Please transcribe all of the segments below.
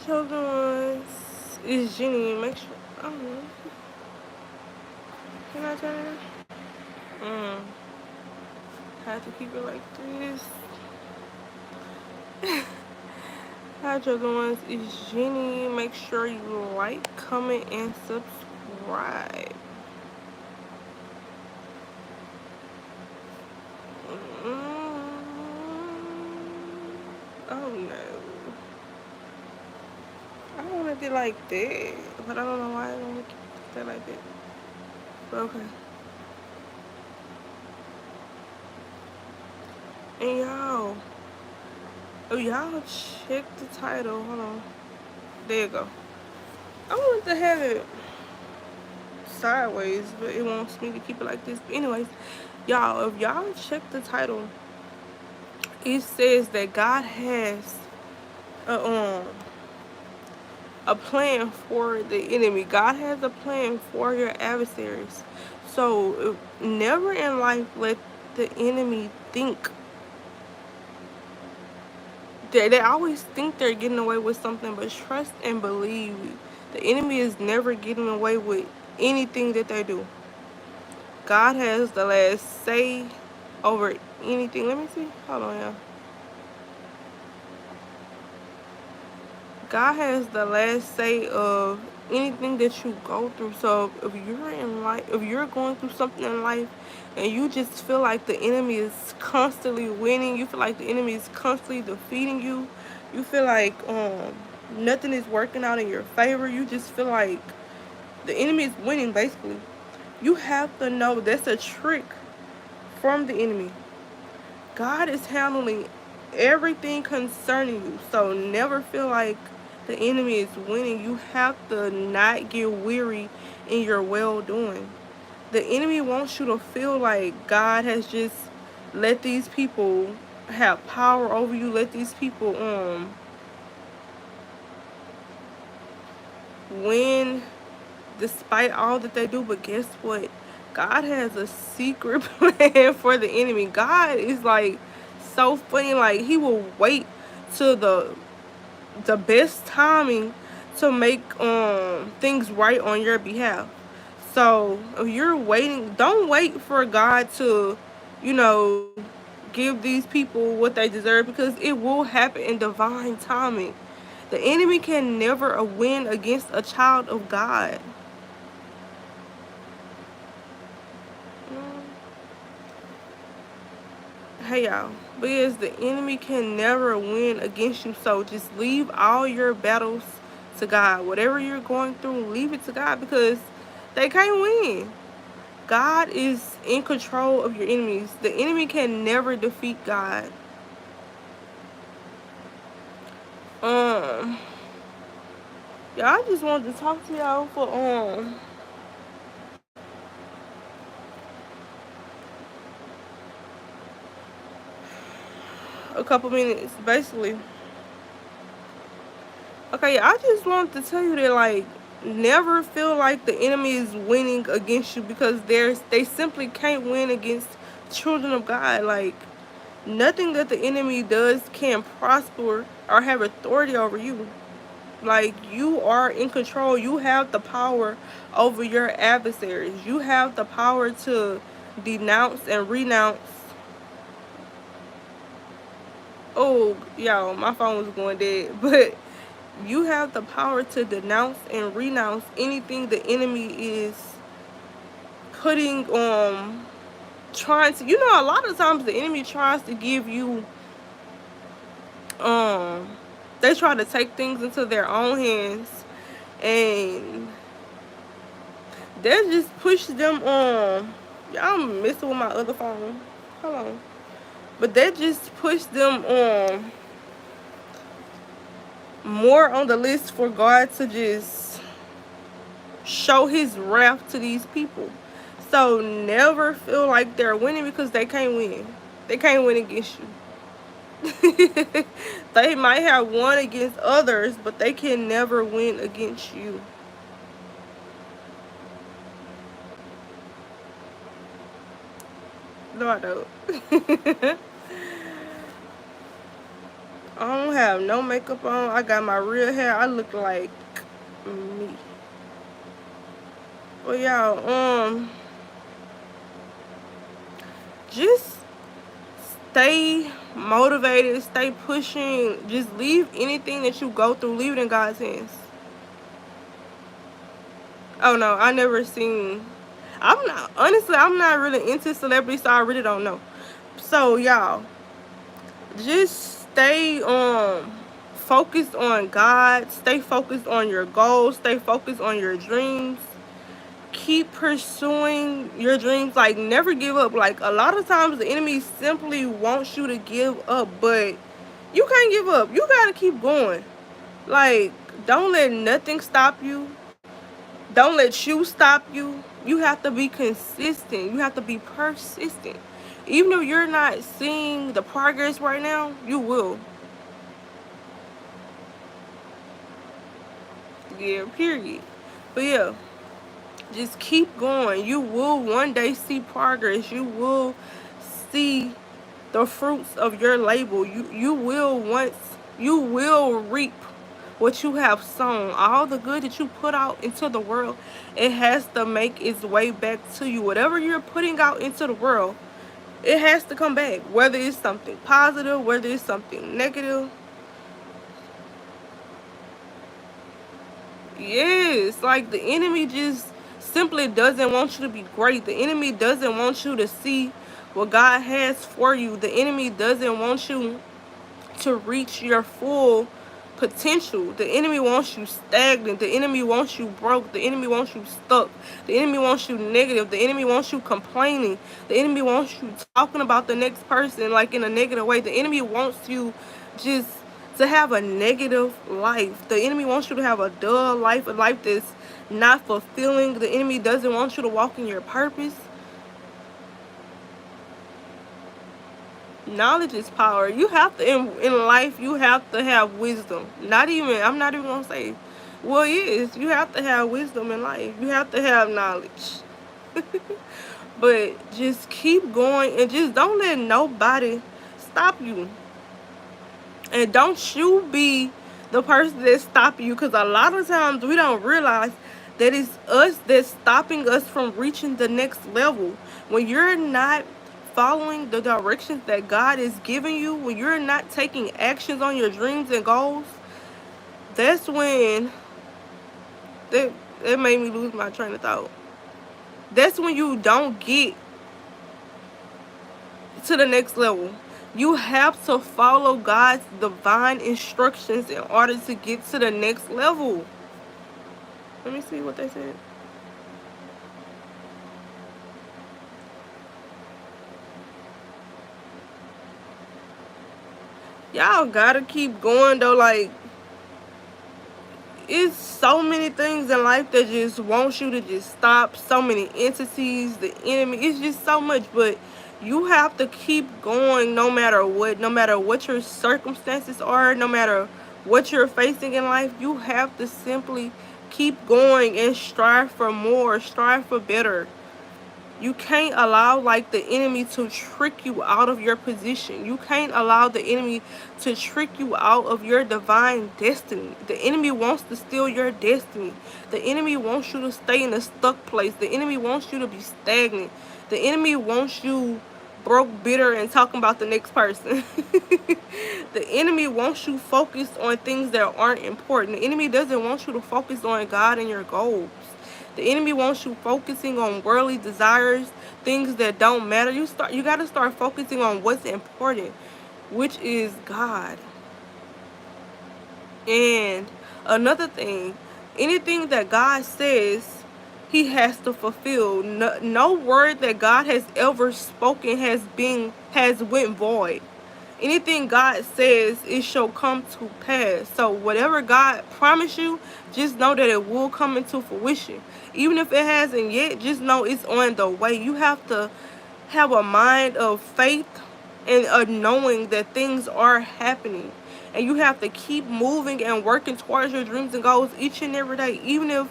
chosen ones is Jenny. Make sure. I don't know. Can I turn it? Had to keep it like this. Hi, chosen ones is Jenny. Make sure you like, comment, and subscribe. Oh no. I wanted it like that, but I don't know why I don't want it like that. But okay. And y'all, oh y'all check the title. Hold on. There you go. I wanted to have it sideways, but it wants me to keep it like this. But anyways, y'all, if y'all check the title, it says that God has a a plan for the enemy. God has a plan for your adversaries. So never in life let the enemy think. They always think they're getting away with something, but trust and believe. The enemy is never getting away with anything that they do. God has the last say over anything. Let me see. Hold on, y'all. God has the last say of anything that you go through. So if you're in life, if you're going through something in life, and you just feel like the enemy is constantly winning, you feel like the enemy is constantly defeating you, you feel like nothing is working out in your favor, you just feel like the enemy is winning basically. You have to know that's a trick from the enemy. God is handling everything concerning you. So never feel like the enemy is winning. You have to not get weary in your well doing. The enemy wants you to feel like God has just let these people have power over you. Let these people win despite all that they do. But guess what? God has a secret plan for the enemy. God is like so funny. Like he will wait till the best timing to make things right on your behalf. So if you're waiting, don't wait for God to, you know, give these people what they deserve, because it will happen in divine timing. The enemy can never win against a child of God. Hey y'all, but yes, the enemy can never win against you. So just leave all your battles to God. Whatever you're going through, leave it to God, because they can't win. God is in control of your enemies. The enemy can never defeat God. Um, yeah, I just wanted to talk to y'all for a couple minutes, basically. Okay, yeah, I just wanted to tell you that, like, never feel like the enemy is winning against you, because they simply can't win against children of God. Like, nothing that the enemy does can prosper or have authority over you. Like, you are in control. You have the power over your adversaries. You have the power to denounce and renounce. Oh, y'all, my phone was going dead. But you have the power to denounce and renounce anything the enemy is putting trying to, a lot of times the enemy tries to give you they try to take things into their own hands, and that just push them y'all, I'm messing with my other phone. Hold on. But that just push them more on the list for God to just show his wrath to these people. So never feel like they're winning, because they can't win. They can't win against you. They might have won against others, but they can never win against you. No, I don't. I don't have no makeup on. I got my real hair. I look like me. But y'all, just stay motivated, stay pushing. Just leave anything that you go through, leave it in God's hands. Oh no, I never seen. I'm not honestly. I'm not really into celebrities, so I really don't know. So y'all, just stay focused on God. Stay focused on your goals. Stay focused on your dreams. Keep pursuing your dreams. Like, never give up. Like, a lot of times the enemy simply wants you to give up, but you can't give up. You gotta keep going. Like, don't let nothing stop you. Don't let you stop you. You have to be consistent. You have to be persistent. Even if you're not seeing the progress right now, you will. Yeah, period. But yeah, just keep going. You will one day see progress. You will see the fruits of your labor. You will reap what you have sown. All the good that you put out into the world, it has to make its way back to you. Whatever you're putting out into the world, it has to come back. Whether it's something positive, whether it's something negative. Yes, like the enemy just simply doesn't want you to be great. The enemy doesn't want you to see what God has for you. The enemy doesn't want you to reach your full potential. The enemy wants you stagnant. The enemy wants you broke. The enemy wants you stuck. The enemy wants you negative. The enemy wants you complaining. The enemy wants you talking about the next person like in a negative way. The enemy wants you just to have a negative life. The enemy wants you to have a dull life, a life that's not fulfilling. The enemy doesn't want you to walk in your purpose. Knowledge is power. You have to in life. You have to have wisdom. Not even. I'm not even gonna say. Well, yes, you have to have wisdom in life. You have to have knowledge. But just keep going and just don't let nobody stop you. And don't you be the person that's stopping you, because a lot of times we don't realize that it's us that's stopping us from reaching the next level. When you're not following the directions that God is giving you, when you're not taking actions on your dreams and goals, that's when that made me lose my train of thought. That's when you don't get to the next level. You have to follow God's divine instructions in order to get to the next level. Let me see what they said. Y'all gotta keep going though. Like, it's so many things in life that just want you to just stop. So many entities, the enemy. It's just so much, but you have to keep going no matter what. No matter what your circumstances are, no matter what you're facing in life, you have to simply keep going and strive for more, strive for better. You can't allow like the enemy to trick you out of your position. You can't allow the enemy to trick you out of your divine destiny. The enemy wants to steal your destiny. The enemy wants you to stay in a stuck place. The enemy wants you to be stagnant. The enemy wants you broke, bitter, and talking about the next person. The enemy wants you focused on things that aren't important. The enemy doesn't want you to focus on God and your goals. The enemy wants you focusing on worldly desires, things that don't matter. You got to start focusing on what's important, which is God. And another thing, anything that God says, he has to fulfill. No word that God has ever spoken has went void. Anything God says, it shall come to pass. So whatever God promised you, just know that it will come into fruition. Even if it hasn't yet, just know it's on the way. You have to have a mind of faith and a knowing that things are happening. And you have to keep moving and working towards your dreams and goals each and every day. Even if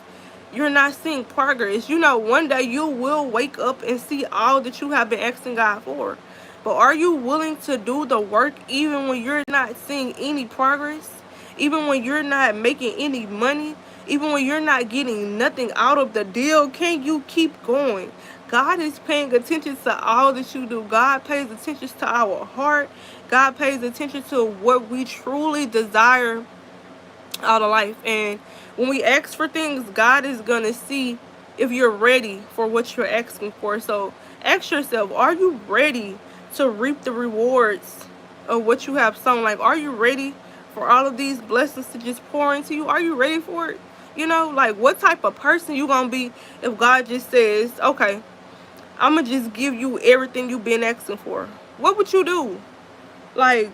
you're not seeing progress, one day you will wake up and see all that you have been asking God for. But are you willing to do the work even when you're not seeing any progress? Even when you're not making any money? Even when you're not getting nothing out of the deal? Can you keep going? God is paying attention to all that you do. God pays attention to our heart. God pays attention to what we truly desire out of life. And when we ask for things, God is going to see if you're ready for what you're asking for. So ask yourself, are you ready to reap the rewards of what you have sown? Like, are you ready for all of these blessings to just pour into you? Are you ready for it? You know, like, what type of person you going to be if God just says, okay, I'm going to just give you everything you've been asking for? What would you do? Like,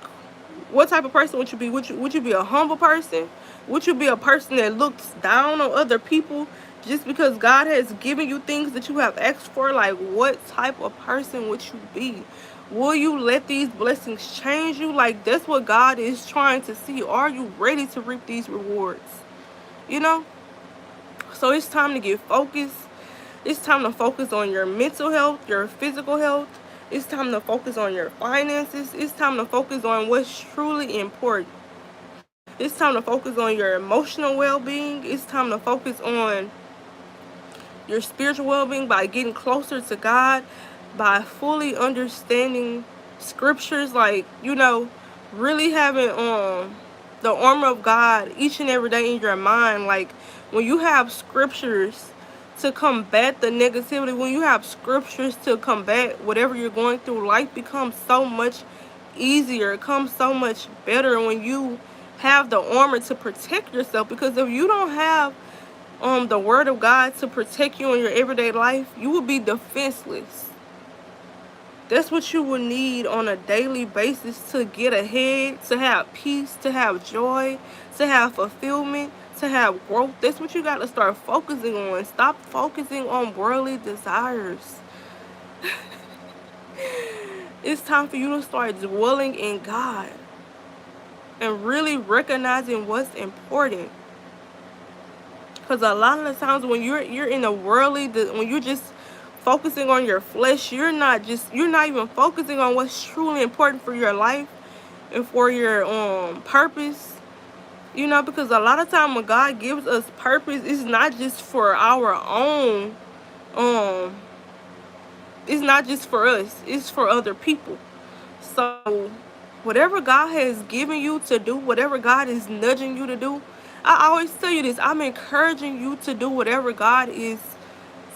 what type of person would you be? Would you be a humble person? Would you be a person that looks down on other people just because God has given you things that you have asked for? Like, what type of person would you be? Will you let these blessings change you? Like, that's what God is trying to see. Are you ready to reap these rewards? You know? So it's time to get focused. It's time to focus on your mental health, your physical health. It's time to focus on your finances. It's time to focus on what's truly important. It's time to focus on your emotional well-being. It's time to focus on your spiritual well-being by getting closer to God, by fully understanding scriptures, like, you know, really having the armor of God each and every day in your mind. Like, when you have scriptures to combat the negativity, when you have scriptures to combat whatever you're going through, life becomes so much easier. It comes so much better when you have the armor to protect yourself. Because if you don't have the word of God to protect you in your everyday life, you will be defenseless. That's what you will need on a daily basis to get ahead, to have peace, to have joy, to have fulfillment, to have growth. That's what you got to start focusing on. Stop focusing on worldly desires. It's time for you to start dwelling in God and really recognizing what's important. Because a lot of the times when you're in a worldly, when you're just focusing on your flesh, you're not even focusing on what's truly important for your life and for your purpose. You know, because a lot of time when God gives us purpose, it's not just for our own, it's not just for us, it's for other people. So whatever God has given you to do, whatever God is nudging you to do, I always tell you this, I'm encouraging you to do whatever God is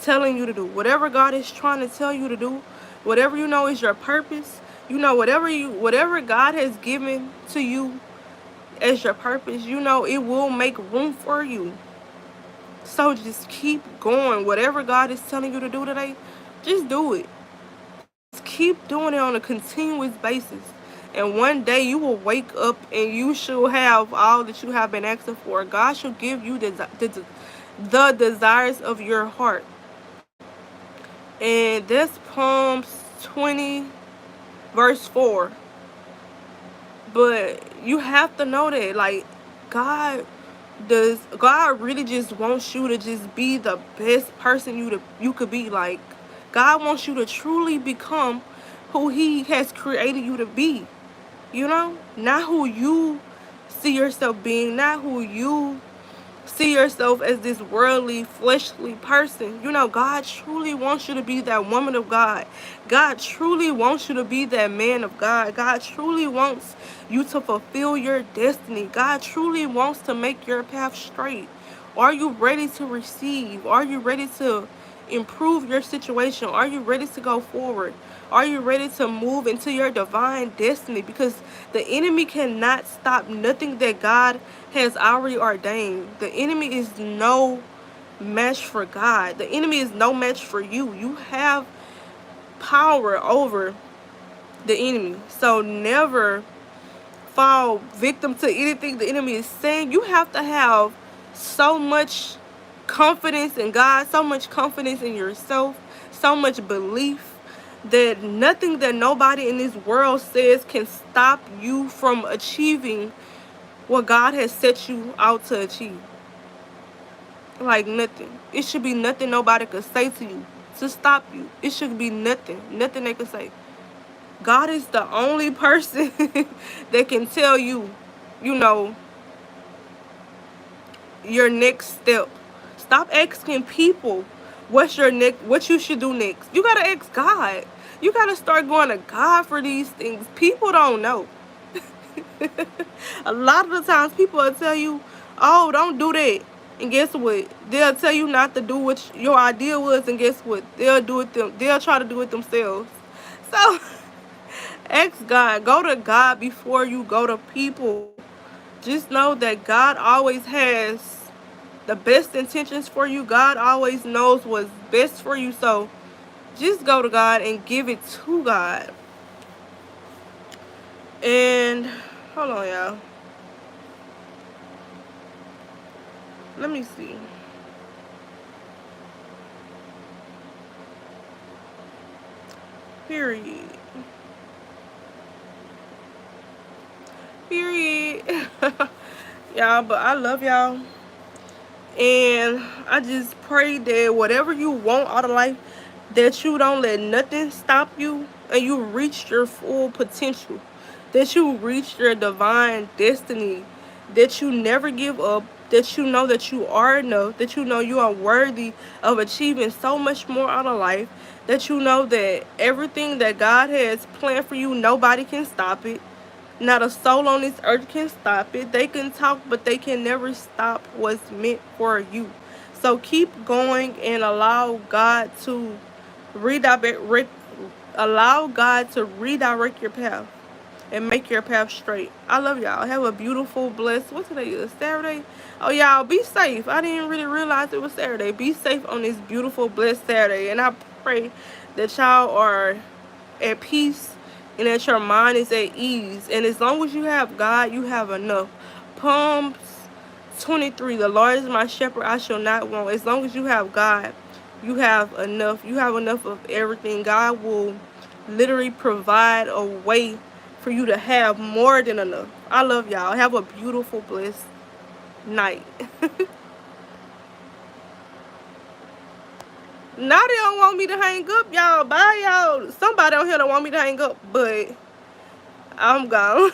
telling you to do. Whatever God is trying to tell you to do, whatever you know is your purpose, you know, whatever God has given to you as your purpose, you know, it will make room for you. So just keep going. Whatever God is telling you to do today, just do it. Just keep doing it on a continuous basis. And one day you will wake up and you should have all that you have been asking for. God shall give you the desires of your heart. And that's Psalms 20, verse 4. But you have to know that, like, God really just wants you to just be the best person you could be. Like, God wants you to truly become who He has created you to be. You know? Not who you see yourself being, not who you see yourself as this worldly, fleshly person. You know, God truly wants you to be that woman of God. God truly wants you to be that man of God. God truly wants you to fulfill your destiny. God truly wants to make your path straight. Are you ready to receive? Are you ready to improve your situation? Are you ready to go forward? Are you ready to move into your divine destiny? Because the enemy cannot stop nothing that God has already ordained. The enemy is no match for God. The enemy is no match for you. You have power over the enemy. So never fall victim to anything the enemy is saying. You have to have so much confidence in God, so much confidence in yourself, so much belief that nothing that nobody in this world says can stop you from achieving what God has set you out to achieve. Like, nothing. It should be nothing nobody could say to you to stop you. It should be nothing. Nothing they could say. God is the only person that can tell you, you know, your next step. Stop asking people what's your next, what you should do next. You gotta ask God. You gotta start going to God for these things. People don't know. A lot of the times people will tell you, oh, don't do that. And guess what? They'll tell you not to do what your idea was, and guess what? They'll try to do it themselves. So ask God. Go to God before you go to people. Just know that God always has the best intentions for you. God always knows what's best for you. So just go to God and give it to God. And hold on, y'all. Let me see. Period. Period. Y'all, but I love y'all. And I just pray that whatever you want out of life, that you don't let nothing stop you, and you reach your full potential, that you reach your divine destiny, that you never give up, that you know that you are enough, that you know you are worthy of achieving so much more out of life, that you know that everything that God has planned for you, nobody can stop it. Not a soul on this earth can stop it. They can talk, but they can never stop what's meant for you. So keep going and allow God to redirect, allow God to redirect your path and make your path straight. I love y'all. Have a beautiful, blessed, what today is? Saturday? Oh, y'all, be safe. I didn't really realize it was Saturday. Be safe on this beautiful, blessed Saturday. And I pray that y'all are at peace and that your mind is at ease. And as long as you have God, you have enough. Psalms 23, the Lord is my shepherd, I shall not want. As long as you have God, you have enough. You have enough of everything. God will literally provide a way for you to have more than enough. I love y'all. Have a beautiful, blessed night. Now they don't want me to hang up, y'all. Bye, y'all. Somebody on here don't want me to hang up, but I'm gone.